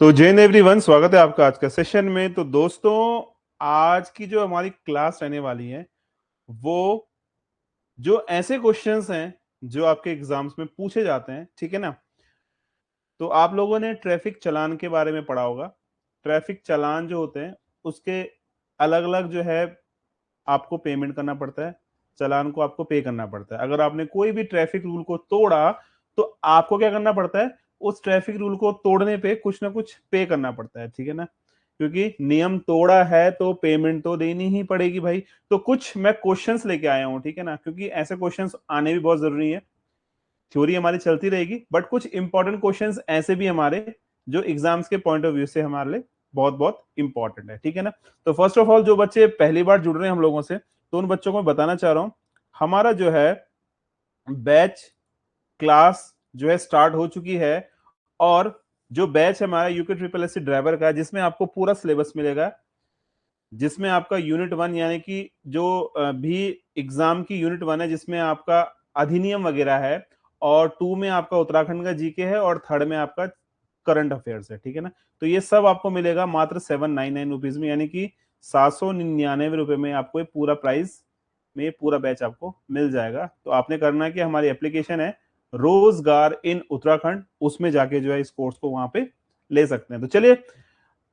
तो जय हिंद एवरीवन, स्वागत है आपका आज का सेशन में। तो दोस्तों, आज की जो हमारी क्लास रहने वाली है वो जो ऐसे क्वेश्चंस हैं जो आपके एग्जाम्स में पूछे जाते हैं, ठीक है ना। तो आप लोगों ने ट्रैफिक चालान के बारे में पढ़ा होगा। ट्रैफिक चालान जो होते हैं उसके अलग अलग जो है आपको पेमेंट करना पड़ता है। चालान को आपको पे करना पड़ता है। अगर आपने कोई भी ट्रैफिक रूल को तोड़ा तो आपको क्या करना पड़ता है, उस ट्रैफिक रूल को तोड़ने पे कुछ ना कुछ पे करना पड़ता है, ठीक है ना। क्योंकि नियम तोड़ा है तो पेमेंट तो देनी ही पड़ेगी भाई। तो कुछ मैं क्वेश्चंस लेके आया हूं, ठीक है ना, क्योंकि ऐसे क्वेश्चंस आने भी बहुत जरूरी है। थ्योरी हमारी चलती रहेगी बट कुछ इंपॉर्टेंट क्वेश्चंस ऐसे भी हमारे जो एग्जाम्स के पॉइंट ऑफ व्यू से हमारे लिए बहुत बहुत इंपॉर्टेंट है, ठीक है ना। तो फर्स्ट ऑफ ऑल जो बच्चे पहली बार जुड़ रहे हैं हम लोगों से, तो उन बच्चों को मैं बताना चाह रहा हूं, हमारा जो है बैच क्लास जो है स्टार्ट हो चुकी है। और जो बैच है हमारा यूके ट्रिपल एस ड्राइवर का, जिसमें आपको पूरा सिलेबस मिलेगा, जिसमें आपका यूनिट वन यानी कि जो भी एग्जाम की यूनिट वन है जिसमें आपका अधिनियम वगैरह है, और टू में आपका उत्तराखंड का जीके है, और थर्ड में आपका करंट अफेयर्स है, ठीक है ना। तो ये सब आपको मिलेगा मात्र 799 रुपीज में, यानी कि 799 रुपए में आपको ये पूरा प्राइस में पूरा बैच आपको मिल जाएगा। तो आपने करना है कि हमारी एप्लीकेशन है रोजगार इन उत्तराखंड, उसमें जाके जो है इस कोर्स को वहां पे ले सकते हैं। तो चलिए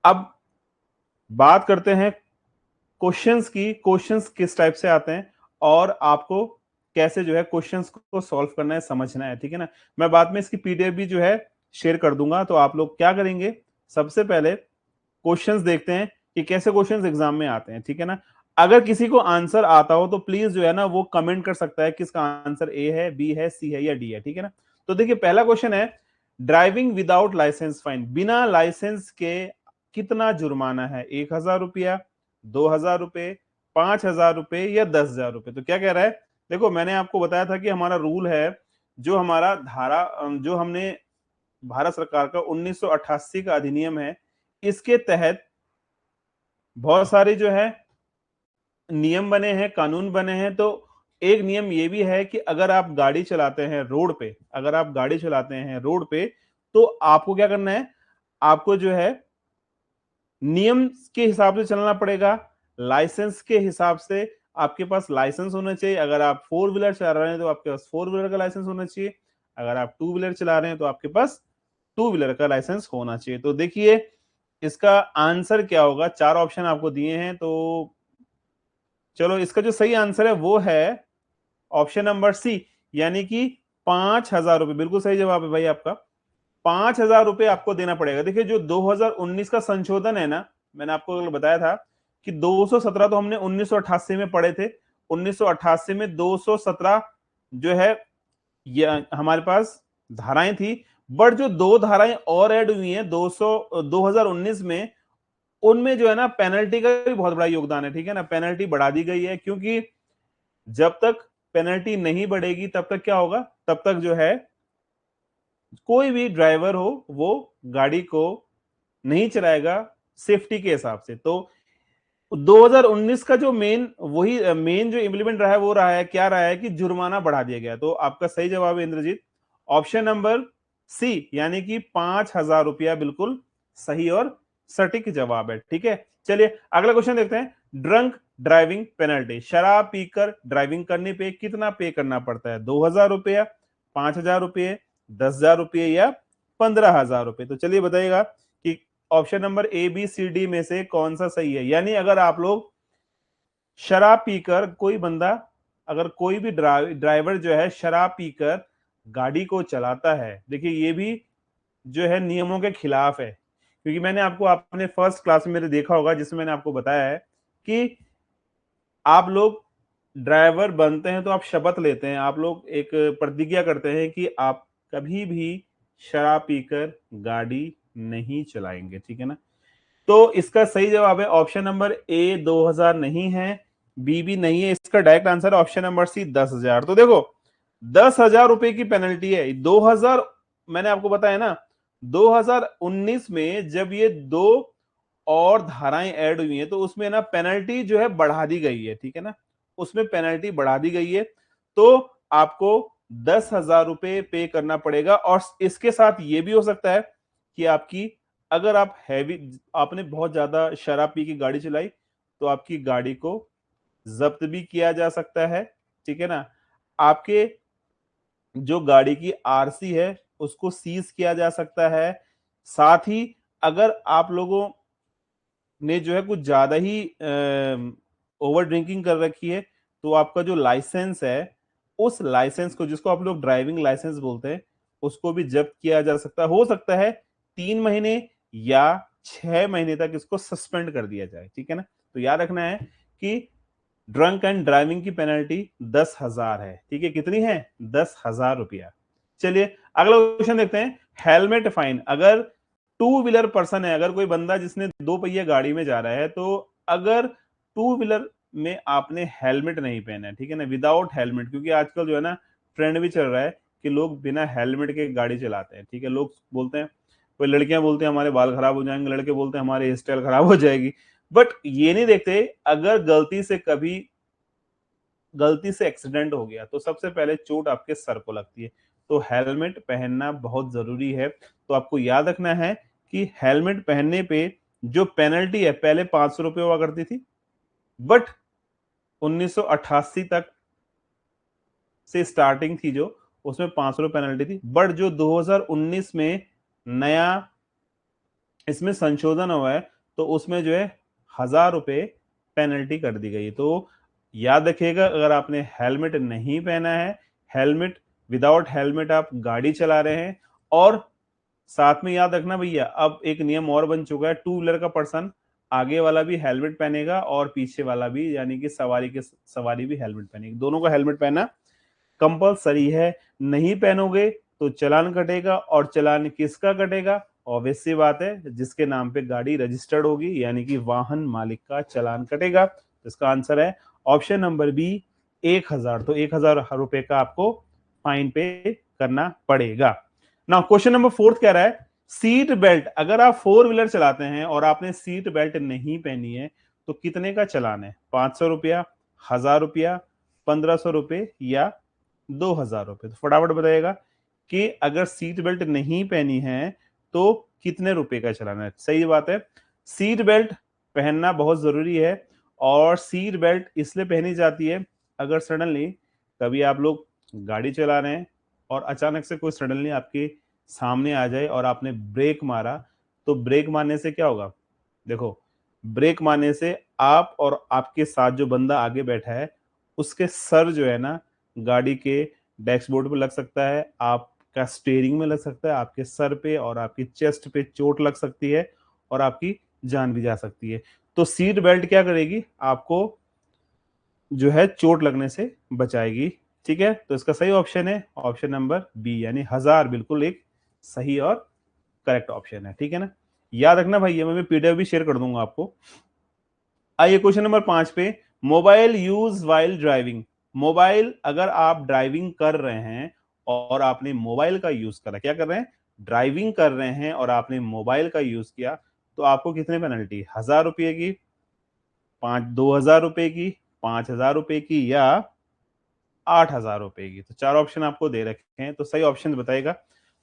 अब बात करते हैं क्वेश्चंस की। क्वेश्चंस किस टाइप से आते हैं और आपको कैसे जो है क्वेश्चंस को सॉल्व करना है, समझना है, ठीक है ना। मैं बाद में इसकी पीडीएफ भी जो है शेयर कर दूंगा। तो आप लोग क्या करेंगे, सबसे पहले क्वेश्चंस देखते हैं कि कैसे क्वेश्चंस एग्जाम में आते हैं, ठीक है ना। अगर किसी को आंसर आता हो तो प्लीज जो है ना वो कमेंट कर सकता है किसका आंसर ए है, बी है, सी है या डी है, ठीक है ना। तो देखिए पहला क्वेश्चन है, ड्राइविंग विदाउट लाइसेंस फाइन, बिना लाइसेंस के कितना जुर्माना है? 1,000 रुपया, 2,000 रुपए, 5,000 रुपए या 10,000 रुपए। तो क्या कह रहा है, देखो मैंने आपको बताया था कि हमारा रूल है, जो हमारा धारा जो हमने भारत सरकार का 1988 का अधिनियम है, इसके तहत बहुत सारे जो है नियम बने हैं, कानून बने हैं। तो एक नियम ये भी है कि अगर आप गाड़ी चलाते हैं रोड पे, अगर आप गाड़ी चलाते हैं रोड पे, तो आपको क्या करना है, आपको जो है नियम के हिसाब से चलना पड़ेगा। लाइसेंस के हिसाब से आपके पास लाइसेंस होना चाहिए। अगर आप फोर व्हीलर चला रहे हैं तो आपके पास फोर व्हीलर का लाइसेंस होना चाहिए। अगर आप टू व्हीलर चला रहे हैं तो आपके पास टू व्हीलर का लाइसेंस होना चाहिए। तो देखिए इसका आंसर क्या होगा, चार ऑप्शन आपको दिए हैं। तो चलो इसका जो सही आंसर है वो है ऑप्शन नंबर सी, यानी कि 5,000 रुपए। बिल्कुल सही जवाब है भाई आपका। 5,000 रुपए आपको देना पड़ेगा। देखिए जो 2019 का संशोधन है ना, मैंने आपको कल बताया था कि 217 तो हमने 1988 में पढ़े थे। 1988 में 217 जो है ये हमारे पास धाराएं थी। बट जो दो धाराएं और ऐड हुई हैं 2019 में, उनमें जो है ना पेनल्टी का भी बहुत बड़ा योगदान है, ठीक है ना। पेनल्टी बढ़ा दी गई है, क्योंकि जब तक पेनल्टी नहीं बढ़ेगी तब तक क्या होगा, तब तक जो है कोई भी ड्राइवर हो वो गाड़ी को नहीं चलाएगा सेफ्टी के हिसाब से। तो 2019 का जो मेन जो इम्प्लीमेंट रहा है वो रहा है, क्या रहा है कि जुर्माना बढ़ा दिया गया। तो आपका सही जवाब है इंद्रजीत, ऑप्शन नंबर सी, यानी कि 5,000 रुपया बिल्कुल सही और सटीक जवाब है, ठीक है। चलिए अगला क्वेश्चन देखते हैं, ड्रंक ड्राइविंग पेनल्टी, शराब पीकर ड्राइविंग करने पे कितना पे करना पड़ता है? 2,000 रुपया, 5,000 रुपये, 10,000 रुपये या 15,000 रुपये। तो चलिए बताइएगा कि option number A B C D में से कौन सा सही है। यानी अगर आप लोग शराब पीकर, कोई बंदा, अगर कोई भी ड्राइवर जो है शराब पीकर गाड़ी को चलाता है, देखिए ये भी जो है नियमों के खिलाफ है। क्योंकि मैंने आपको आपने फर्स्ट क्लास में मेरे देखा होगा जिसमें मैंने आपको बताया है कि आप लोग ड्राइवर बनते हैं तो आप शपथ लेते हैं, आप लोग एक प्रतिज्ञा करते हैं कि आप कभी भी शराब पीकर गाड़ी नहीं चलाएंगे, ठीक है ना। तो इसका सही जवाब है ऑप्शन नंबर ए 2,000 नहीं है, बी भी नहीं है, इसका डायरेक्ट आंसर है ऑप्शन नंबर सी 10,000। तो देखो 10,000 रुपए की पेनल्टी है। 2,000 मैंने आपको बताया ना, 2019 में जब ये दो और धाराएं ऐड हुई हैं तो उसमें ना पेनल्टी जो है बढ़ा दी गई है, ठीक है ना, उसमें पेनल्टी बढ़ा दी गई है। तो आपको 10,000 रुपए पे करना पड़ेगा। और इसके साथ ये भी हो सकता है कि आपकी अगर आप हैवी आपने बहुत ज्यादा शराब पी के गाड़ी चलाई तो आपकी गाड़ी को जब्त भी किया जा सकता है, ठीक है ना। आपके जो गाड़ी की आरसी है उसको सीज किया जा सकता है। साथ ही अगर आप लोगों ने जो है कुछ ज्यादा ही ओवर ड्रिंकिंग कर रखी है तो आपका जो लाइसेंस है उस लाइसेंस को, जिसको आप लोग ड्राइविंग लाइसेंस बोलते हैं, उसको भी जब्त किया जा सकता है। हो सकता है 3 महीने या 6 महीने तक इसको सस्पेंड कर दिया जाए, ठीक है ना। तो याद रखना है कि ड्रंक एंड ड्राइविंग की पेनल्टी 10,000 है, ठीक है। कितनी है? 10,000 रुपया। चलिए अगला क्वेश्चन देखते हैं। Helmet fine. अगर टू व्हीलर पर्सन है, अगर कोई बंदा जिसने दो पहिया गाड़ी में जा रहा है, तो अगर टू व्हीलर में आपने हेलमेट नहीं पहना है, ठीक है ना, विदाउट हेलमेट, क्योंकि आजकल जो है ना ट्रेंड भी चल रहा है कि लोग बिना हेलमेट के गाड़ी चलाते हैं, ठीक है। लोग बोलते हैं, कोई लड़कियां बोलते हैं हमारे बाल खराब हो जाएंगे, लड़के बोलते हैं हमारे हेयर स्टाइल खराब हो जाएगी, बट ये नहीं देखते अगर गलती से एक्सीडेंट हो गया तो सबसे पहले चोट आपके सर को लगती है। तो हेलमेट पहनना बहुत जरूरी है। तो आपको याद रखना है कि हेलमेट पहनने पे जो पेनल्टी है, पहले 500 रुपये हुआ करती थी, बट 1988 तक से स्टार्टिंग थी जो, उसमें 500 पेनल्टी थी, बट जो 2019 में नया इसमें संशोधन हुआ है तो उसमें जो है 1,000 रुपए पेनल्टी कर दी गई। तो याद रखिएगा, अगर आपने हेलमेट नहीं पहना है, हेलमेट विदाउट हेलमेट आप गाड़ी चला रहे हैं, और साथ में याद रखना भैया, अब एक नियम और बन चुका है, टू व्हीलर का पर्सन आगे वाला भी हेलमेट पहनेगा और पीछे वाला भी, यानी कि सवारी भी हेलमेट पहनेगी। दोनों का हेलमेट पहनना कंपलसरी है। नहीं पहनोगे तो चालान कटेगा, और चालान किसका कटेगा? ऑब्वियस सी बात है, जिसके नाम पे गाड़ी रजिस्टर्ड होगी, यानी कि वाहन मालिक का चालान कटेगा। तो इसका आंसर है ऑप्शन नंबर बी, 1,000। तो 1,000 रुपए का आपको फाइन पे करना पड़ेगा। ना क्वेश्चन नंबर 4 कह रहा है, सीट बेल्ट। अगर आप फोर व्हीलर चलाते हैं और आपने सीट बेल्ट नहीं पहनी है तो कितने का चालान है? 500 रुपया, 1,000 रुपया, 1,500 रुपए या 2,000 रुपए? तो फटाफट बताइएगा कि अगर सीट बेल्ट नहीं पहनी है तो कितने रुपए का चलाना है। सही बात है, सीट बेल्ट पहनना बहुत जरूरी है, और सीट बेल्ट इसलिए पहनी जाती है अगर सडनली कभी आप लोग गाड़ी चला रहे हैं और अचानक से कोई सडनली आपके सामने आ जाए और आपने ब्रेक मारा, तो ब्रेक मारने से क्या होगा? देखो, ब्रेक मारने से आप और आपके साथ जो बंदा आगे बैठा है उसके सर जो है ना गाड़ी के डैशबोर्ड पे लग सकता है, आपका स्टीयरिंग में लग सकता है, आपके सर पे और आपकी चेस्ट पे चोट लग सकती है, और आपकी जान भी जा सकती है। तो सीट बेल्ट क्या करेगी? आपको जो है चोट लगने से बचाएगी, ठीक है। तो इसका सही ऑप्शन है ऑप्शन नंबर बी, यानी 1,000 बिल्कुल एक सही और करेक्ट ऑप्शन है, ठीक है ना। याद रखना भाई, ये मैं पीडीएफ भी शेयर कर दूंगा आपको। आइए क्वेश्चन नंबर 5 पे, mobile use while driving. Mobile, अगर आप ड्राइविंग कर रहे हैं और आपने मोबाइल का यूज करा, क्या कर रहे हैं? ड्राइविंग कर रहे हैं और आपने मोबाइल का यूज किया, तो आपको कितने पेनल्टी? 1,000 रुपए की, 2,000 रुपए की, 5,000 रुपए की, या 8,000 रुपए की? तो चार ऑप्शन आपको दे रखे हैं, तो सही ऑप्शन बताएगा।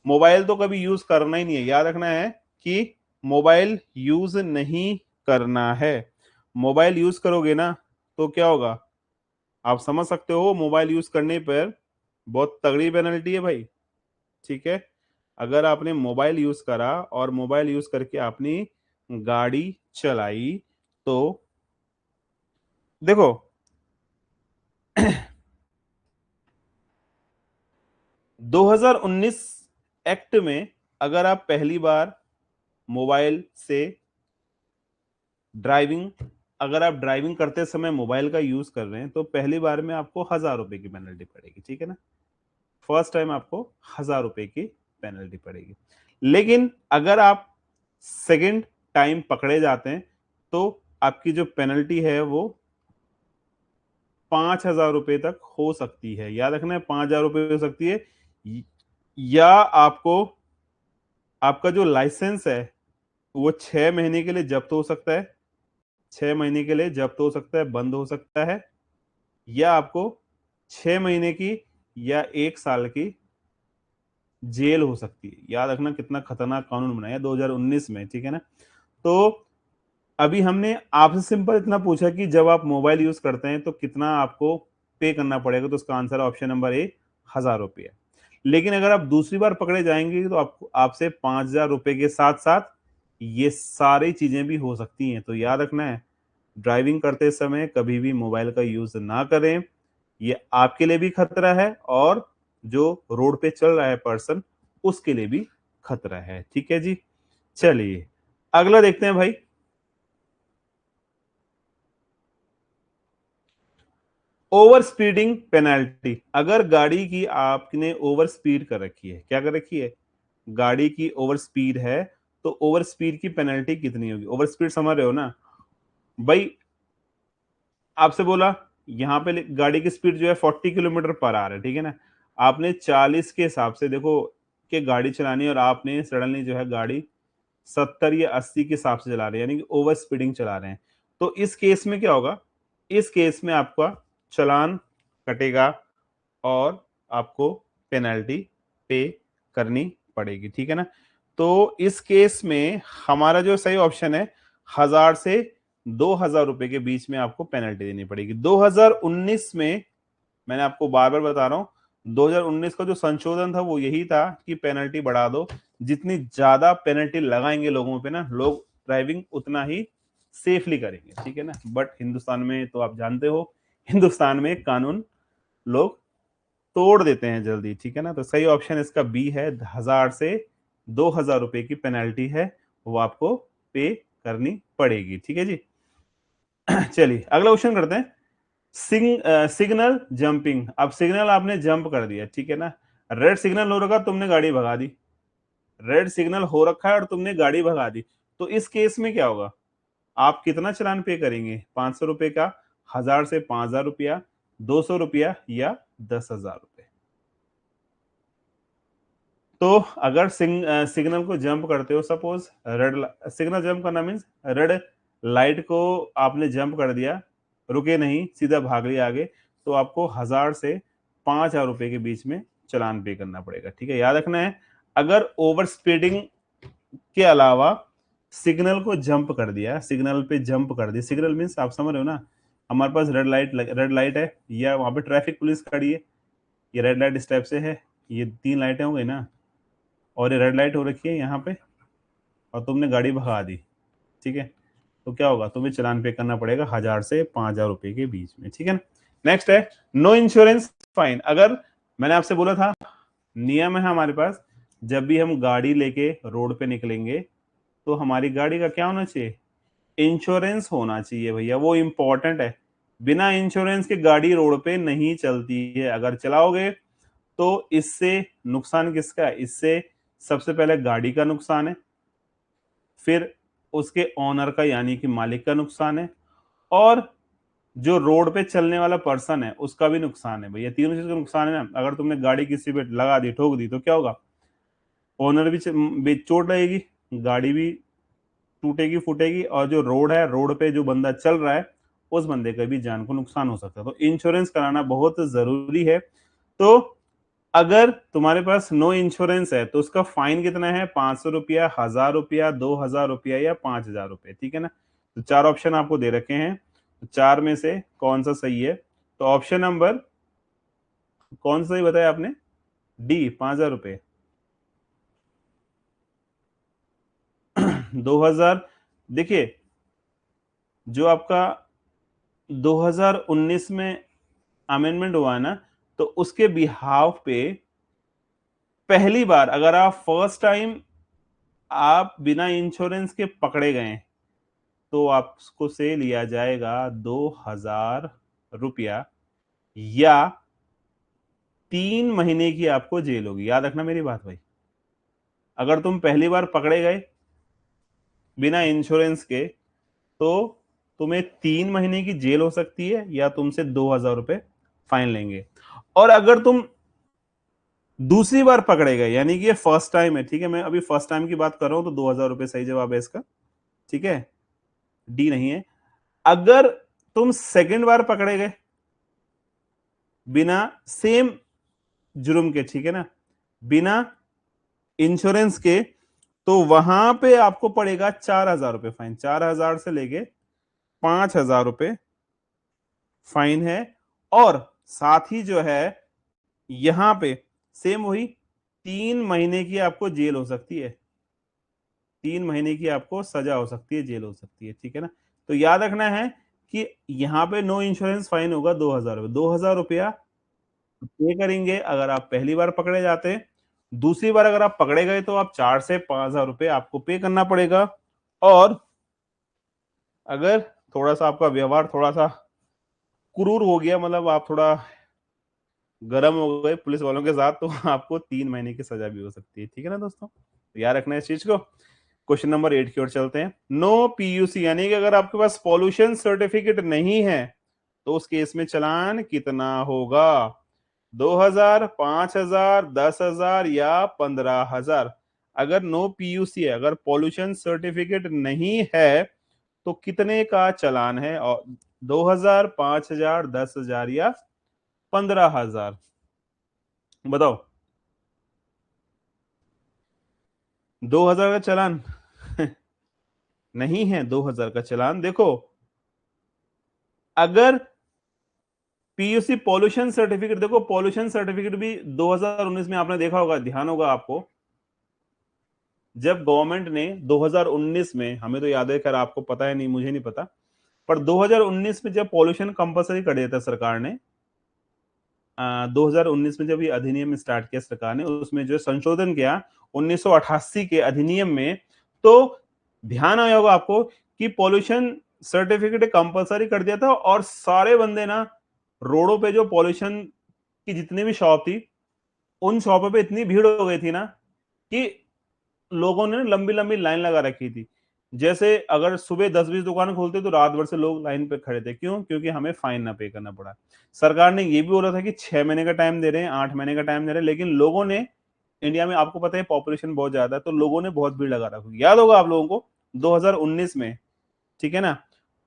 मोबाइल तो कभी यूज करना ही नहीं है, याद रखना है कि मोबाइल यूज नहीं करना है। मोबाइल यूज करोगे ना तो क्या होगा? आप समझ सकते हो, मोबाइल यूज करने पर बहुत तगड़ी पेनल्टी है भाई, ठीक है। अगर आपने मोबाइल यूज करा और मोबाइल यूज करके आपने गाड़ी चलाई, तो देखो 2019 एक्ट में अगर आप पहली बार मोबाइल से ड्राइविंग अगर आप ड्राइविंग करते समय मोबाइल का यूज कर रहे हैं तो पहली बार में आपको 1,000 रुपए की पेनल्टी पड़ेगी, ठीक है ना। फर्स्ट टाइम आपको 1,000 रुपए की पेनल्टी पड़ेगी। लेकिन अगर आप सेकंड टाइम पकड़े जाते हैं तो आपकी जो पेनल्टी है वो 5,000 रुपए तक हो सकती है। याद रखना है, 5,000 रुपए हो सकती है, या आपको आपका जो लाइसेंस है वो 6 महीने के लिए जब्त हो सकता है, 6 महीने के लिए जब्त हो सकता है, बंद हो सकता है, या आपको 6 महीने की या 1 साल की जेल हो सकती है। याद रखना कितना खतरनाक कानून बनाया 2019 में, ठीक है ना। तो अभी हमने आपसे सिंपल इतना पूछा कि जब आप मोबाइल यूज करते हैं तो कितना आपको पे करना पड़ेगा, तो उसका आंसर ऑप्शन नंबर ए 1000 रुपये। लेकिन अगर आप दूसरी बार पकड़े जाएंगे तो आपको आपसे 5000 रुपये के साथ साथ ये सारी चीजें भी हो सकती हैं। तो याद रखना है, ड्राइविंग करते समय कभी भी मोबाइल का यूज ना करें। ये आपके लिए भी खतरा है और जो रोड पे चल रहा है पर्सन उसके लिए भी खतरा है, ठीक है जी। चलिए अगला देखते हैं भाई। Over speeding penalty. अगर गाड़ी की आपने ओवर स्पीड कर रखी है, क्या कर रखी है, गाड़ी की ओवर स्पीड है, तो ओवर स्पीड की पेनल्टी कितनी होगी। ओवर स्पीड समझ रहे हो ना भाई। आपसे बोला यहाँ पे गाड़ी की स्पीड जो है 40 किलोमीटर पर आवर है, ठीक है ना। आपने 40 के हिसाब से देखो कि गाड़ी चलानी है और आपने सडनली जो है गाड़ी 70 या 80 के हिसाब से चला रहे हैं, यानी कि ओवर स्पीडिंग चला रहे हैं। तो इस केस में क्या होगा, इस केस में आपका चलान कटेगा और आपको पेनल्टी पे करनी पड़ेगी, ठीक है ना। तो इस केस में हमारा जो सही ऑप्शन है, 1000 से 2000 रुपए के बीच में आपको पेनल्टी देनी पड़ेगी। 2019 में मैंने आपको बार बार बता रहा हूं, 2019 का जो संशोधन था वो यही था कि पेनल्टी बढ़ा दो। जितनी ज्यादा पेनल्टी लगाएंगे लोगों पे ना, लोग ड्राइविंग उतना ही सेफली करेंगे, ठीक है ना। बट हिंदुस्तान में तो आप जानते हो, हिंदुस्तान में कानून लोग तोड़ देते हैं जल्दी, ठीक है ना। तो सही ऑप्शन इसका बी है, 1000 से 2000 रुपए की पेनल्टी है, वो आपको पे करनी पड़ेगी, ठीक है जी। चलिए अगला क्वेश्चन करते हैं। Signal jumping. अब सिग्नल आपने जंप कर दिया, ठीक है ना। रेड सिग्नल हो रखा, तुमने गाड़ी भगा दी। रेड सिग्नल हो रखा है और तुमने गाड़ी भगा दी, तो इस केस में क्या होगा, आप कितना चालान पे करेंगे, 500 रुपए का, 1000 से 5000 रुपया, 200 रुपया या 10,000 रुपए। तो अगर सिग्नल को जंप करते हो, सपोज रेड सिग्नल जंप करना मीन्स रेड लाइट को आपने जंप कर दिया, रुके नहीं, सीधा भाग लिया आगे, तो आपको 1000 से 5000 रुपए के बीच में चालान पे करना पड़ेगा, ठीक है। याद रखना है, अगर ओवर स्पीडिंग के अलावा सिग्नल को जंप कर दिया, सिग्नल पे जंप कर दी, सिग्नल मीन्स आप समझ रहे हो ना, हमारे पास रेड लाइट है या वहां पे ट्रैफिक पुलिस खड़ी है, ये रेड लाइट इस टाइप से है, ये 3 लाइटें हो गई ना, और ये रेड लाइट हो रखी है यहाँ पे, और तुमने गाड़ी भगा दी, ठीक है। तो क्या होगा, तुम्हें चालान पे करना पड़ेगा 1000 से 5000 रुपए के बीच में, ठीक है ना। नेक्स्ट है नो इंश्योरेंस फाइन। अगर मैंने आपसे बोला था, नियम है हमारे पास, जब भी हम गाड़ी लेके रोड पे निकलेंगे तो हमारी गाड़ी का क्या होना चाहिए, इंश्योरेंस होना चाहिए भैया, वो इंपॉर्टेंट है। बिना इंश्योरेंस के गाड़ी रोड पे नहीं चलती है। अगर चलाओगे तो इससे नुकसान किसका है, इससे सबसे पहले गाड़ी का नुकसान है, फिर उसके ओनर का यानी कि मालिक का नुकसान है, और जो रोड पे चलने वाला पर्सन है उसका भी नुकसान है भैया। तीनों चीज का नुकसान है ना। अगर तुमने गाड़ी किसी पे लगा दी, ठोक दी, तो क्या होगा, ओनर भी चोट लगेगी, गाड़ी भी टूटेगी फूटेगी, और जो रोड है, रोड पे जो बंदा चल रहा है उस बंदे का भी जान को नुकसान हो सकता है। तो इंश्योरेंस कराना बहुत जरूरी है। तो अगर तुम्हारे पास नो इंश्योरेंस है तो उसका फाइन कितना है, 500 रुपया, 1000 रुपया, 2000 रुपया या 5000 रुपये, ठीक है ना। तो चार ऑप्शन आपको दे रखे हैं, तो चार में से कौन सा सही है, तो ऑप्शन नंबर कौन सा सही बताया आपने, डी 5000 रुपये। 2000, देखिए जो आपका 2019 में अमेंडमेंट हुआ है ना, तो उसके बिहाफ पे पहली बार अगर आप फर्स्ट टाइम आप बिना इंश्योरेंस के पकड़े गए तो आपको से लिया जाएगा 2000 रुपया या 3 महीने की आपको जेल होगी। याद रखना मेरी बात भाई, अगर तुम पहली बार पकड़े गए बिना इंश्योरेंस के तो तुम्हें 3 महीने की जेल हो सकती है या तुमसे 2000 रुपए फाइन लेंगे। और अगर तुम दूसरी बार पकड़े गए, यानी कि ये फर्स्ट टाइम है, ठीक है, मैं अभी फर्स्ट टाइम की बात कर रहा हूं, तो 2000 रुपए सही जवाब है इसका, ठीक है, डी नहीं है। अगर तुम सेकंड बार पकड़े गए बिना सेम जुर्म के, ठीक है ना, बिना इंश्योरेंस के, तो वहां पे आपको पड़ेगा 4,000 रुपए फाइन। 4,000 से लेके 5,000 रुपए फाइन है। और साथ ही जो है यहां पे सेम वही 3 महीने की आपको जेल हो सकती है। 3 महीने की आपको सजा हो सकती है, जेल हो सकती है, ठीक है ना। तो याद रखना है कि यहाँ पे नो इंश्योरेंस फाइन होगा 2,000 रुपए। 2,000 रुपया पे करेंगे अगर आप पहली बार पकड़े जाते हैं। दूसरी बार अगर आप पकड़े गए तो आप 4 से 5,000 रुपए आपको पे करना पड़ेगा। और अगर थोड़ा सा आपका व्यवहार थोड़ा सा क्रूर हो गया, मतलब आप थोड़ा गर्म हो गए पुलिस वालों के साथ, तो आपको 3 महीने की सजा भी हो सकती है, ठीक है ना दोस्तों। तो याद रखना है इस चीज को। क्वेश्चन नंबर 8 की ओर चलते हैं। नो पीयूसी, यानी कि अगर आपके पास पॉल्यूशन सर्टिफिकेट नहीं है तो उस केस में चालान कितना होगा? 2,000, 5,000, 10,000 या 15,000? अगर नो पीयूसी है, अगर पॉल्यूशन सर्टिफिकेट नहीं है, तो कितने का चालान है? और 2,000, 5,000, 10,000 या 15,000? बताओ। 2,000 का चालान नहीं है। 2,000 का चालान देखो, अगर पीयूसी पॉल्यूशन सर्टिफिकेट, देखो पॉल्यूशन सर्टिफिकेट भी 2019 में आपने देखा होगा, ध्यान होगा आपको, जब गवर्नमेंट ने 2019 में, हमें तो याद है, खैर आपको पता है नहीं, मुझे नहीं पता, पर 2019 में जब पॉल्यूशन कंपलसरी कर दिया था सरकार ने, 2019 में जब ये अधिनियम स्टार्ट किया सरकार ने, उसमें जो संशोधन किया 1988 के अधिनियम में, तो ध्यान आया होगा आपको कि पॉल्यूशन सर्टिफिकेट कंपलसरी कर दिया था। और सारे बंदे ना, रोडों पे जो पॉल्यूशन की जितनी भी शॉप थी, उन शॉपों पे इतनी भीड़ हो गई थी ना कि लोगों ने लंबी लंबी लाइन लगा रखी थी। जैसे अगर सुबह 10-20 दुकान खोलते तो रात भर से लोग लाइन पे खड़े थे। क्यों? क्योंकि हमें फाइन ना पे करना पड़ा। सरकार ने ये भी बोला था कि 6 महीने का टाइम दे रहे हैं, 8 महीने का टाइम दे रहे हैं, लेकिन लोगों ने, इंडिया में आपको पता है पॉपुलेशन बहुत ज्यादा है, तो लोगों ने बहुत भीड़ लगा रखी। याद होगा आप लोगों को 2019 में, ठीक है ना।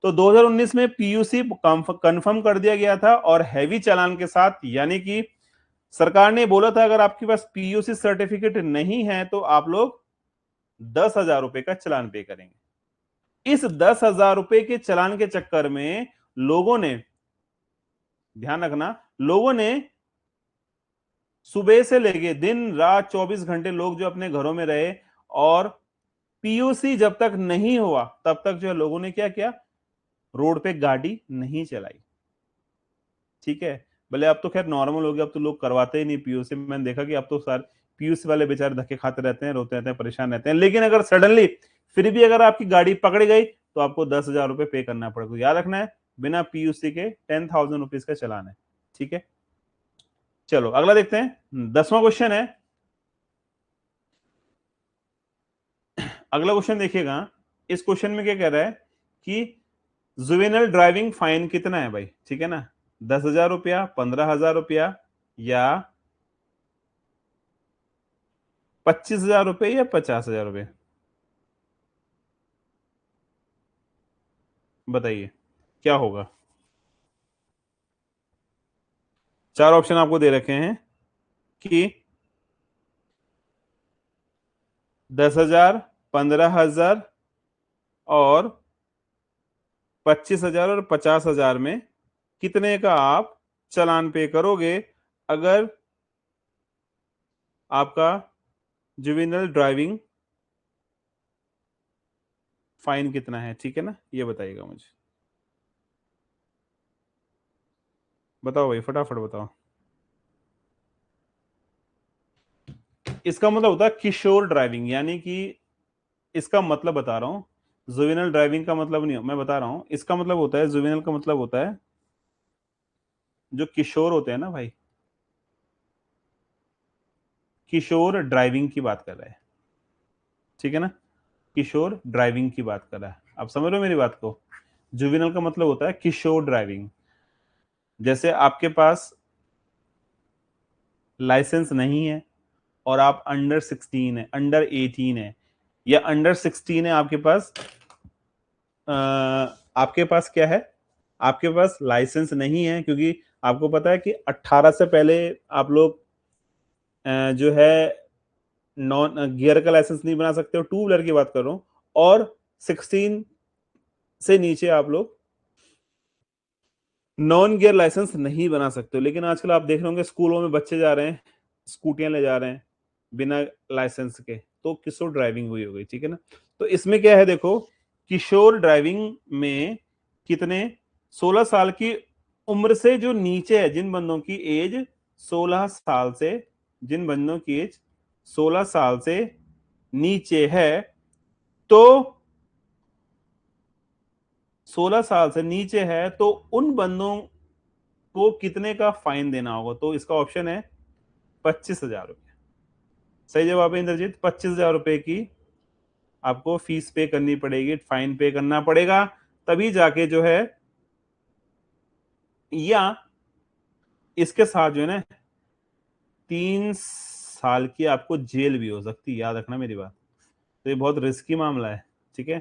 तो 2019 में पीयूसी कंफर्म कर दिया गया था और हैवी चालान के साथ, यानी कि सरकार ने बोला था अगर आपके पास पीयूसी सर्टिफिकेट नहीं है तो आप लोग 10,000 रुपए का चालान पे करेंगे। इस 10,000 रुपए के चालान के चक्कर में लोगों ने, ध्यान रखना, लोगों ने सुबह से लेके दिन रात 24 घंटे लोग जो अपने घरों में रहे, और पीयूसी जब तक नहीं हुआ तब तक जो है लोगों ने क्या किया? रोड पे गाड़ी नहीं चलाई, ठीक है। भले अब तो खैर नॉर्मल हो गया, अब तो लोग करवाते ही नहीं पीयूसी। मैंने देखा कि अब तो सारे पीयूसी वाले बेचारे धक्के खाते रहते हैं, रोते रहते हैं, परेशान रहते हैं। लेकिन अगर सडनली फिर भी अगर आपकी गाड़ी पकड़ी गई तो आपको 10,000 रुपए पे करना पड़ेगा। याद रखना है, बिना पीयूसी के 10,000 रुपीज का चालान है, ठीक है। चलो अगला देखते हैं। 10वां क्वेश्चन है। अगला क्वेश्चन देखिएगा। इस क्वेश्चन में क्या कह रहा है कि जुवेनल ड्राइविंग फाइन कितना है भाई, ठीक है ना। 10,000 रुपया, 15,000 रुपया या 25,000 रुपए या 50,000 रुपए? बताइए क्या होगा। चार ऑप्शन आपको दे रखे हैं कि 10,000, 15,000 और 25,000 और 50,000 में कितने का आप चालान पे करोगे अगर आपका जुवेनल ड्राइविंग फाइन कितना है, ठीक है ना, ये बताइएगा मुझे। बताओ भाई, फटाफट बताओ। इसका मतलब होता है किशोर ड्राइविंग, यानी कि इसका मतलब बता रहा हूं, जुवेनल ड्राइविंग का मतलब नहीं, मैं बता रहा हूं इसका मतलब होता है, जुवेनल का मतलब होता है जो किशोर होते हैं ना भाई, किशोर ड्राइविंग की बात कर रहा है, ठीक है ना। किशोर ड्राइविंग की बात कर रहा है, आप समझ रहे हो मेरी बात को। जुवेनल का मतलब होता है किशोर ड्राइविंग। जैसे आपके पास लाइसेंस नहीं है और आप अंडर 16 है, अंडर 18 है, या अंडर 16 है आपके पास, आपके पास क्या है, आपके पास लाइसेंस नहीं है, क्योंकि आपको पता है कि 18 से पहले आप लोग जो है नॉन गियर का लाइसेंस नहीं बना सकते हो, टू व्हीलर की बात कर रहा हूं, और 16 से नीचे आप लोग नॉन गियर लाइसेंस नहीं बना सकते हो। लेकिन आजकल आप देख रहे होंगे स्कूलों में बच्चे जा रहे हैं, स्कूटियां ले जा रहे हैं बिना लाइसेंस के, तो किशोर ड्राइविंग हुई हो गई, ठीक है ना। तो इसमें क्या है देखो, किशोर ड्राइविंग में कितने 16 साल की उम्र से जो नीचे है, जिन बंदों की एज 16 साल से, जिन बंदों की एज 16 साल से नीचे है, तो 16 साल से नीचे है तो उन बंदों को कितने का फाइन देना होगा। तो इसका ऑप्शन है 25,000 रुपये। सही जवाब है इंद्रजीत, 25,000 रुपए की आपको फीस पे करनी पड़ेगी, फाइन पे करना पड़ेगा, तभी जाके जो है, या इसके साथ जो है ना 3 साल की आपको जेल भी हो सकती है, याद रखना मेरी बात। तो ये बहुत रिस्की मामला है, ठीक है।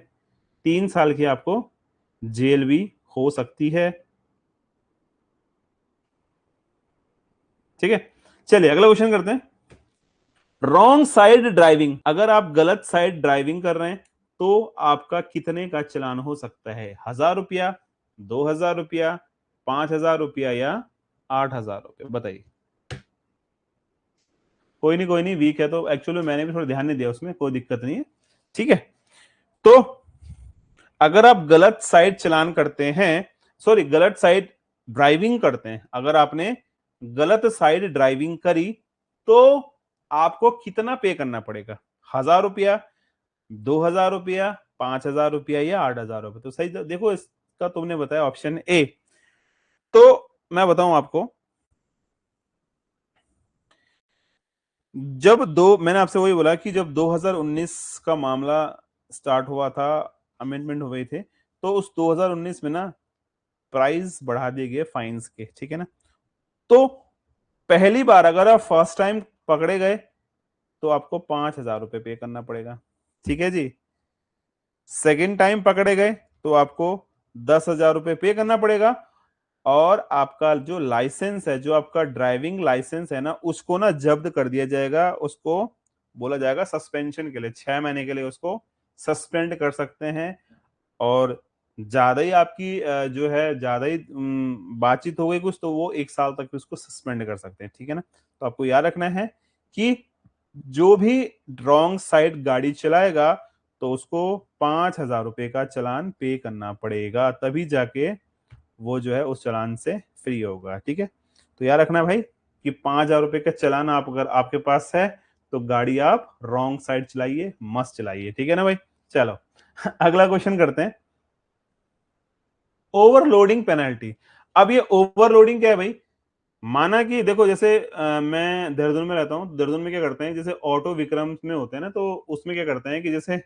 3 साल की आपको जेल भी हो सकती है, ठीक है। चलिए अगला क्वेश्चन करते हैं। रॉन्ग साइड ड्राइविंग, अगर आप गलत साइड ड्राइविंग कर रहे हैं तो आपका कितने का चालान हो सकता है। 1,000 रुपया, 2,000 रुपया, 5,000 रुपया या 8,000 रुपया, बताइए। कोई नहीं, वीक है तो एक्चुअली मैंने भी थोड़ा ध्यान नहीं दिया उसमें, कोई दिक्कत नहीं है, ठीक है। तो अगर आप गलत साइड चलान करते हैं, सॉरी गलत साइड ड्राइविंग करते हैं, अगर आपने गलत साइड ड्राइविंग करी तो आपको कितना पे करना पड़ेगा। 1,000 रुपया, 2,000 रुपया, 5,000 रुपया या 8,000 रुपया। तो सही देखो, इसका तुमने बताया ऑप्शन ए। तो मैं बताऊं आपको, जब दो मैंने आपसे वही बोला कि जब 2019 का मामला स्टार्ट हुआ था, अमेंडमेंट हो गए थे, तो उस 2019 में ना प्राइस बढ़ा दिए गए फाइन्स के, ठीक है ना। तो पहली बार अगर आप फर्स्ट टाइम पकड़े गए तो आपको 5,000 रुपये पे करना पड़ेगा, ठीक है जी। सेकेंड टाइम पकड़े गए तो आपको 10,000 रुपये पे करना पड़ेगा, और आपका जो लाइसेंस है, जो आपका ड्राइविंग लाइसेंस है ना, उसको ना जब्त कर दिया जाएगा, उसको बोला जाएगा सस्पेंशन के लिए, 6 महीने के लिए उसको सस्पेंड कर सकते हैं। और ज्यादा ही आपकी जो है ज्यादा ही बातचीत हो गई कुछ, तो वो 1 साल तक भी उसको सस्पेंड कर सकते हैं, ठीक है ना। तो आपको याद रखना है कि जो भी रॉन्ग साइड गाड़ी चलाएगा तो उसको 5,000 रुपए का चालान पे करना पड़ेगा, तभी जाके वो जो है उस चालान से फ्री होगा, ठीक है। तो याद रखना भाई कि 5,000 रुपए का चालान आप अगर आपके पास है तो गाड़ी आप रॉन्ग साइड चलाइए, मस्त चलाइए, ठीक है ना भाई। चलो अगला क्वेश्चन करते हैं। Overloading penalty. अब ये ओवरलोडिंग क्या है भाई, माना कि देखो जैसे मैं देहरादून में रहता हूँ, देहरादून में क्या करते हैं, जैसे ऑटो विक्रम में होते हैं ना, तो उसमें क्या करते हैं कि जैसे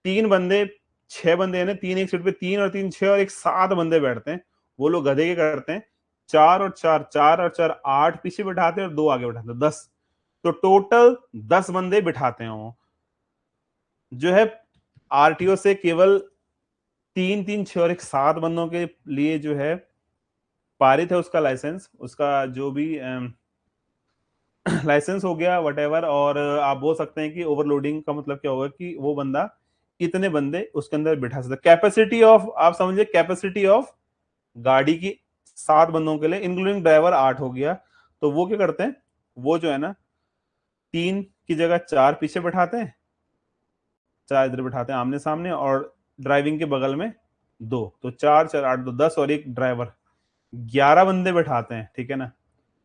3 बंदे, 6 बंदे हैं ना, 3 एक सीट पे, 3 और 3 6 और एक 7 बंदे बैठते हैं। वो लोग गधे के करते हैं, 4 और 4, 8 पीछे बैठाते हैं और 2 आगे बैठाते हैं, 10। तो टोटल 10 बंदे बिठाते हैं वो, जो है आरटीओ से केवल 3 3 6 और एक 7 बंदों के लिए जो है पारित है उसका लाइसेंस, उसका जो भी लाइसेंस हो गया वटेवर। और आप बोल सकते हैं कि ओवरलोडिंग का मतलब क्या होगा कि वो बंदा इतने बंदे उसके अंदर बिठा सकता है। कैपेसिटी ऑफ, आप समझिए कैपेसिटी ऑफ गाड़ी की 7 बंदों के लिए, इंक्लूडिंग ड्राइवर 8 हो गया। तो वो क्या करते हैं, वो जो है ना 3 की जगह 4 पीछे बैठाते हैं, 4 इधर बैठाते हैं आमने सामने, और ड्राइविंग के बगल में 2। तो 4 4 8 2 10 और एक ड्राइवर, 11 बंदे बैठाते हैं, ठीक है ना।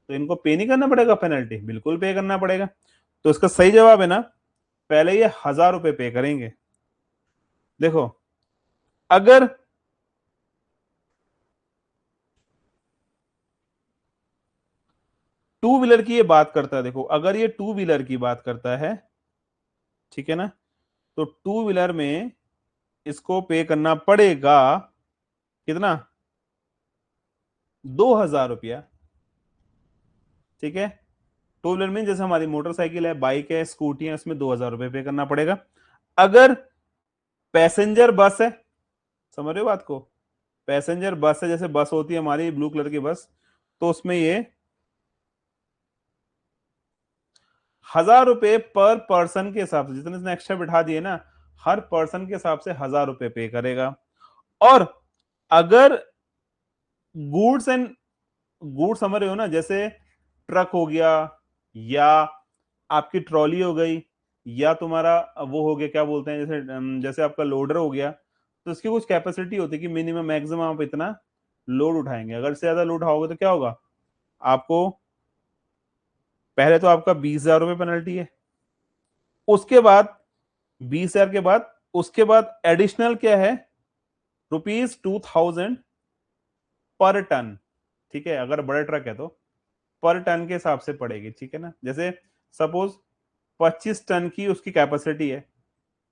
तो इनको पे नहीं करना पड़ेगा पेनल्टी, बिल्कुल पे करना पड़ेगा। तो इसका सही जवाब है ना, पहले ये 1,000 रुपए पे करेंगे। देखो अगर टू व्हीलर की ये बात करता है, देखो अगर ये टू व्हीलर की बात करता है, ठीक है ना, तो टू व्हीलर में इसको पे करना पड़ेगा कितना, 2,000 रुपया, ठीक है। टू व्हीलर में जैसे हमारी मोटरसाइकिल है, बाइक है, स्कूटी है, उसमें 2,000 रुपये पे करना पड़ेगा। अगर पैसेंजर बस है, समझ रहे हो बात को, पैसेंजर बस है, जैसे बस होती है हमारी ब्लू कलर की बस, तो उसमें ये ₹1000 पर पर्सन के हिसाब से, जितने इसने एक्स्ट्रा बिठा दिए ना, हर पर्सन के हिसाब से ₹1000 पे करेगा। और अगर गुड्स एंड गुड्स समझ रहे हो ना, जैसे ट्रक हो गया, या आपकी ट्रॉली हो गई, या तुम्हारा वो हो गया, क्या बोलते हैं, जैसे आपका लोडर हो गया, तो इसकी कुछ कैपेसिटी होती है कि मिनिमम मैक्सिमम आप इतना लोड उठाएंगे। अगर से ज्यादा लोड उठाओगे तो क्या होगा, आपको पहले तो आपका ₹20,000 पेनल्टी है, उसके बाद 20,000 के बाद, उसके बाद एडिशनल क्या है, ₹2,000 पर टन। ठीक है, अगर बड़ा ट्रक है तो पर टन के हिसाब से पड़ेगी, ठीक है ना। जैसे सपोज 25 टन की उसकी कैपेसिटी है,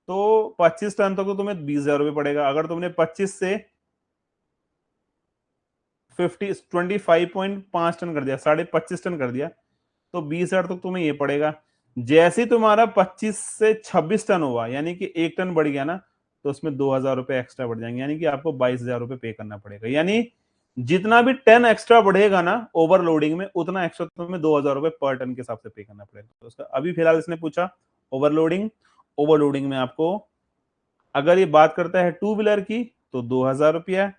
तो 25 टन तक तो तुम्हें ₹20,000 पड़ेगा। अगर तुमने 25 से 25 टन कर दिया, 25.5 टन कर दिया, तो 20,000 तक तुम्हें ये पड़ेगा। जैसे ही तुम्हारा 25 से 26 टन हुआ, यानी कि 1 टन बढ़ गया ना, तो उसमें ₹2,000 एक्स्ट्रा बढ़ जाएंगे, यानी कि आपको ₹22,000 पे करना पड़ेगा। यानी जितना भी टन एक्स्ट्रा बढ़ेगा ना ओवरलोडिंग में, उतना एक्स्ट्रा तुम्हें ₹2,000 पर टन के हिसाब से पे करना पड़ेगा। तो उसका अभी फिलहाल इसने पूछा ओवरलोडिंग। ओवरलोडिंग में आपको, अगर ये बात करता है टू व्हीलर की तो ₹2,000,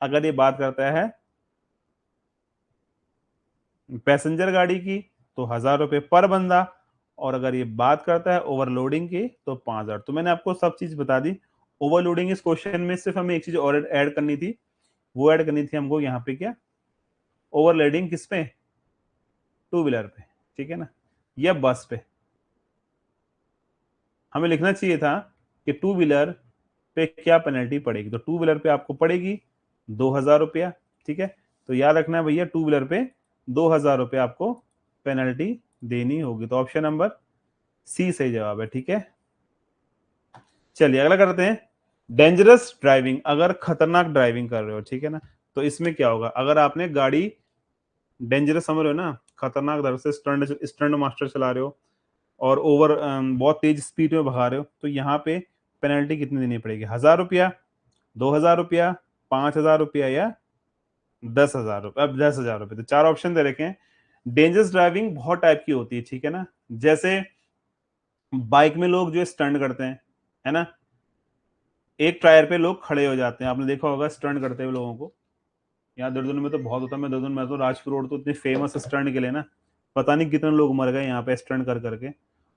अगर ये बात करता है पैसेंजर गाड़ी की तो ₹1,000 पर बंदा, और अगर ये बात करता है ओवरलोडिंग की तो 5,000। तो मैंने आपको सब चीज बता दी। ओवरलोडिंग इस क्वेश्चन में सिर्फ हमें एक चीज और ऐड करनी थी, वो ऐड करनी थी हमको यहाँ पे, क्या, ओवरलोडिंग किस पे, टू व्हीलर पे, ठीक है ना, या बस पे। हमें लिखना चाहिए था कि टू व्हीलर पे क्या पेनल्टी पड़ेगी, तो टू व्हीलर पे आपको पड़ेगी ₹2,000। ठीक है, तो याद रखना है भैया, टू व्हीलर पे ₹2,000 आपको पेनल्टी देनी होगी। तो ऑप्शन नंबर सी सही जवाब है, ठीक है। चलिए अगला करते हैं, डेंजरस ड्राइविंग। अगर खतरनाक ड्राइविंग कर रहे हो, ठीक है ना, तो इसमें क्या होगा, अगर आपने गाड़ी डेंजरस समझ रहे हो ना, खतरनाक दर से स्टंट स्टंट मास्टर चला रहे हो, और बहुत तेज स्पीड में भगा रहे हो, तो यहाँ पे पेनल्टी कितनी देनी पड़ेगी, ₹1,000, ₹2,000, ₹5,000, या ₹10,000। अब ₹10,000, तो चार ऑप्शन दे रखे हैं। डेंजरस ड्राइविंग बहुत टाइप की होती है, ठीक है ना, जैसे बाइक में लोग जो स्टंट करते हैं, है ना, एक टायर पे लोग खड़े हो जाते हैं, आपने देखा होगा स्टंट करते हुए लोगों को। यहाँ देहरादून में तो बहुत होता है, मैं देहरादून में तो राजपुर रोड तो इतनी फेमस स्टंट के लिए ना, पता नहीं कितने लोग मर गए यहाँ पे स्टंट कर करके,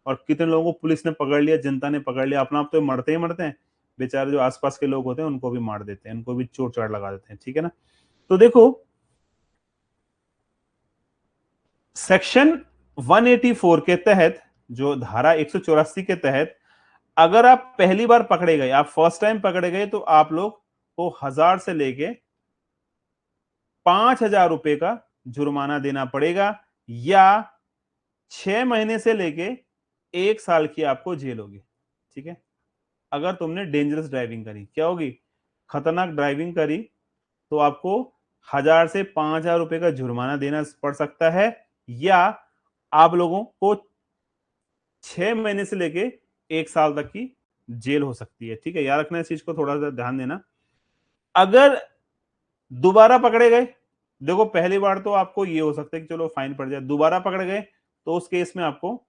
और कितने लोगों को पुलिस ने पकड़ लिया, जनता ने पकड़ लिया। अपना आप तो मरते ही मरते हैं, बेचारे जो आसपास के लोग होते हैं उनको भी मार देते हैं, उनको भी चोट चाट लगा देते हैं, ठीक है ना। तो देखो, सेक्शन 184 के तहत, जो धारा 184 के तहत, अगर आप पहली बार पकड़े गए, आप फर्स्ट टाइम पकड़े गए, तो आप लोग को 1,000 से लेके ₹5,000 का जुर्माना देना पड़ेगा, या 6 महीने से लेके 1 साल की आपको जेल होगी, ठीक है। अगर तुमने डेंजरस ड्राइविंग करी, क्या होगी, खतरनाक ड्राइविंग करी, तो आपको 1,000 से ₹5,000 का जुर्माना देना पड़ सकता है, या आप लोगों को 6 महीने से लेके 1 साल तक की जेल हो सकती है, ठीक है। याद रखना, इस चीज को थोड़ा सा ध्यान देना। अगर दोबारा पकड़े गए, देखो पहली बार तो आपको ये हो सकता है कि चलो फाइन पड़ जाए, दोबारा पकड़ गए तो उस केस में आपको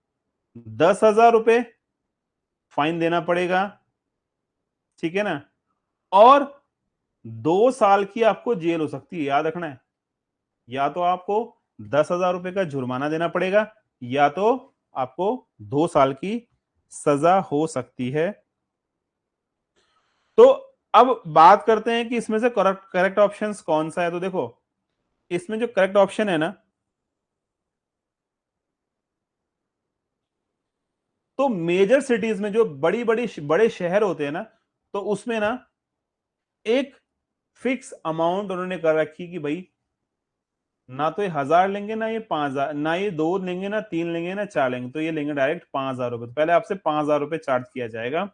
₹10,000 फाइन देना पड़ेगा, ठीक है ना, और 2 साल की आपको जेल हो सकती है। याद रखना है, या तो आपको ₹10,000 का जुर्माना देना पड़ेगा, या तो आपको 2 साल की सजा हो सकती है। तो अब बात करते हैं कि इसमें से करेक्ट करेक्ट ऑप्शन कौन सा है। तो देखो, इसमें जो करेक्ट ऑप्शन है ना, तो मेजर सिटीज में जो बड़ी बड़ी बड़े शहर होते हैं ना, तो उसमें ना एक फिक्स अमाउंट उन्होंने कर रखी कि भाई, ना तो ये 1,000 लेंगे, ना ये 5,000, ना ये 2 लेंगे, ना 3 लेंगे, ना 4 लेंगे, तो ये लेंगे डायरेक्ट ₹5,000। तो पहले आपसे ₹5,000 चार्ज किया जाएगा।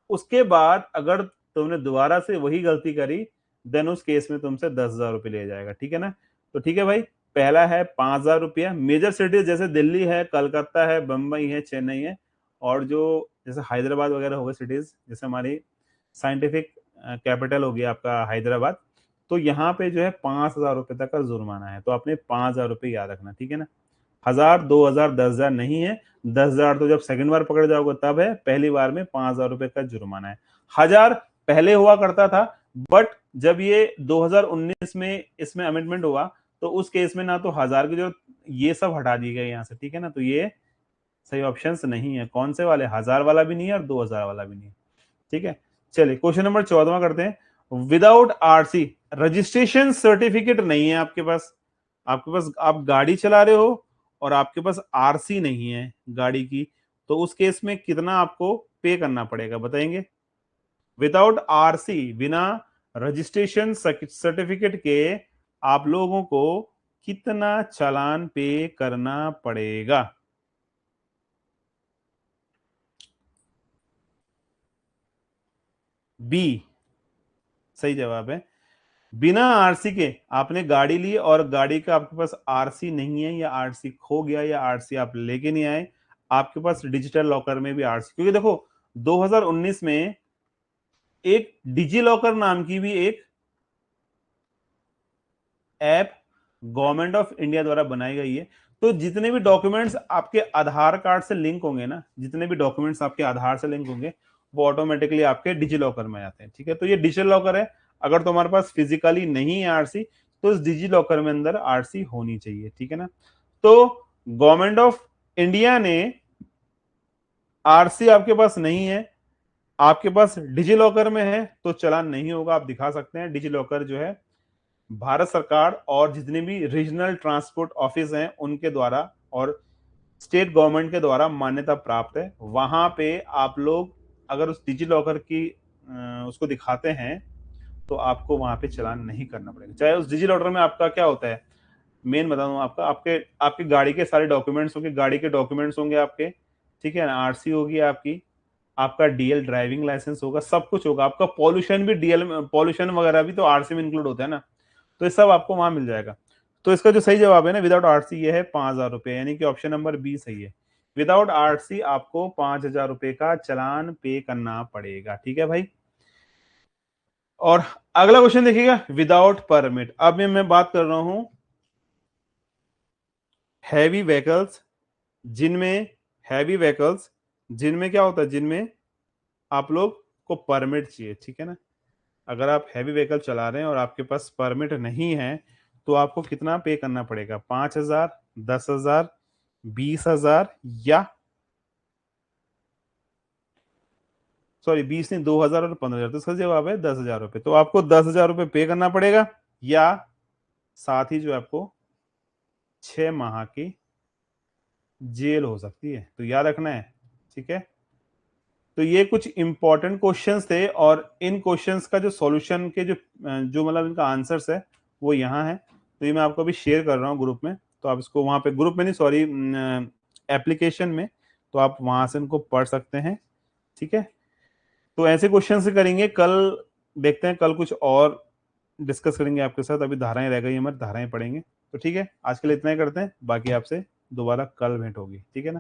उसके बाद अगर तुमने दोबारा से वही गलती करी, देन उस केस में तुमसे ₹10,000 लिया जाएगा, ठीक है ना। तो ठीक है भाई, पहला है ₹5,000। मेजर सिटीज जैसे दिल्ली है, कलकत्ता है, बंबई है, चेन्नई है, और जो जैसे हैदराबाद वगैरह हो गए सिटीज, जैसे हमारी साइंटिफिक कैपिटल हो गया आपका हैदराबाद, तो यहाँ पे जो है ₹5,000 तक का जुर्माना है। तो आपने ₹5,000 याद रखना, ठीक है ना। 1000, 2000, 10,000 नहीं है। 10,000 तो जब सेकंड बार पकड़ जाओगे तब है, पहली बार में 5,000 रुपए का जुर्माना है। 1000 पहले हुआ करता था, बट जब ये 2019 में इसमें अमेंडमेंट हुआ तो उस केस में ना तो 1000 की जरूरत, ये सब हटा दी गई यहाँ से, ठीक है ना। तो ये सही ऑप्शन नहीं है। कौन से वाले? 1000 वाला भी नहीं है और 2000 वाला भी नहीं है, ठीक है। चलिए क्वेश्चन नंबर 14 करते हैं। विदाउट आरसी, रजिस्ट्रेशन सर्टिफिकेट नहीं है आपके पास आप गाड़ी चला रहे हो और आपके पास आरसी नहीं है गाड़ी की, तो उस केस में कितना आपको पे करना पड़ेगा बताएंगे? विदाउट आरसी, बिना रजिस्ट्रेशन सर्टिफिकेट के आप लोगों को कितना चालान पे करना पड़ेगा? बी सही जवाब है। बिना आरसी के आपने गाड़ी ली और गाड़ी का आपके पास आरसी नहीं है, या आरसी खो गया, या आरसी आप लेके नहीं आए, आपके पास डिजिटल लॉकर में भी आरसी, क्योंकि देखो 2019 में एक डिजी लॉकर नाम की भी एक ऐप गवर्नमेंट ऑफ इंडिया द्वारा बनाई गई है। तो जितने भी डॉक्यूमेंट्स आपके आधार कार्ड से लिंक होंगे ना, जितने भी डॉक्यूमेंट्स आपके आधार से लिंक होंगे, वो ऑटोमेटिकली आपके डिजी लॉकर में आते हैं, ठीक है। तो ये डिजिटल लॉकर है। अगर तुम्हारे पास फिजिकली नहीं है आरसी, तो इस डिजी लॉकर में अंदर आरसी होनी चाहिए, ठीक है ना। तो गवर्नमेंट ऑफ इंडिया ने, आरसी आपके पास नहीं है, आपके पास डिजी लॉकर में है, तो चलान नहीं होगा। आप दिखा सकते हैं डिजी लॉकर जो है भारत सरकार और जितने भी रीजनल ट्रांसपोर्ट ऑफिस हैं उनके द्वारा और स्टेट गवर्नमेंट के द्वारा मान्यता प्राप्त है। वहां पे आप लोग अगर उस डिजी लॉकर की उसको दिखाते हैं तो आपको वहां पे चालान नहीं करना पड़ेगा। चाहे उस डिजी लॉकर में आपका क्या होता है, मेन बता दूं आपका, आपके आपकी गाड़ी के सारे डॉक्यूमेंट्स होंगे, गाड़ी के डॉक्यूमेंट्स होंगे आपके, ठीक है ना। आरसी होगी आपकी, आपका डीएल ड्राइविंग लाइसेंस होगा, सब कुछ होगा। आपका पॉल्यूशन भी डीएल में, पॉल्यूशन वगैरह भी तो आरसी में इंक्लूड होता है ना, तो ये सब आपको वहां मिल जाएगा। तो इसका जो सही जवाब है ना विदाउट आरसी, ये है 5,000 रुपए, यानी कि ऑप्शन नंबर बी सही है। विदाउट आरसी आपको 5,000 रुपए का चालान पे करना पड़ेगा, ठीक है भाई। और अगला क्वेश्चन देखिएगा, विदाउट परमिट। अब मैं बात कर रहा हूं हैवी व्हीकल्स, जिनमें हैवी व्हीकल्स जिनमें क्या होता है, जिनमें आप लोग को परमिट चाहिए, ठीक है ना। अगर आप हैवी व्हीकल चला रहे हैं और आपके पास परमिट नहीं है, तो आपको कितना पे करना पड़ेगा? 5,000, 10,000, 20,000, या सॉरी 20 नहीं, 2,000 और 15,000। तो इसका जवाब है 10,000 रुपए। तो आपको 10,000 रुपए पे करना पड़ेगा, या साथ ही जो आपको 6 माह की जेल हो सकती है। तो याद रखना है, ठीक है। तो ये कुछ इंपॉर्टेंट क्वेश्चंस थे, और इन क्वेश्चंस का जो सॉल्यूशन के जो मतलब इनका आंसर्स है वो यहाँ है। तो ये मैं आपको अभी शेयर कर रहा हूँ ग्रुप में, तो आप इसको वहां पे, ग्रुप में नहीं सॉरी, एप्लीकेशन में, तो आप वहां से इनको पढ़ सकते हैं, ठीक है। तो ऐसे क्वेश्चन से करेंगे कल, देखते हैं कल कुछ और डिस्कस करेंगे आपके साथ। अभी धाराएं रह गई हमारी, धाराएं पढ़ेंगे। तो ठीक है, आज के लिए इतना ही करते हैं, बाकी आपसे दोबारा कल भेंट होगी, ठीक है ना।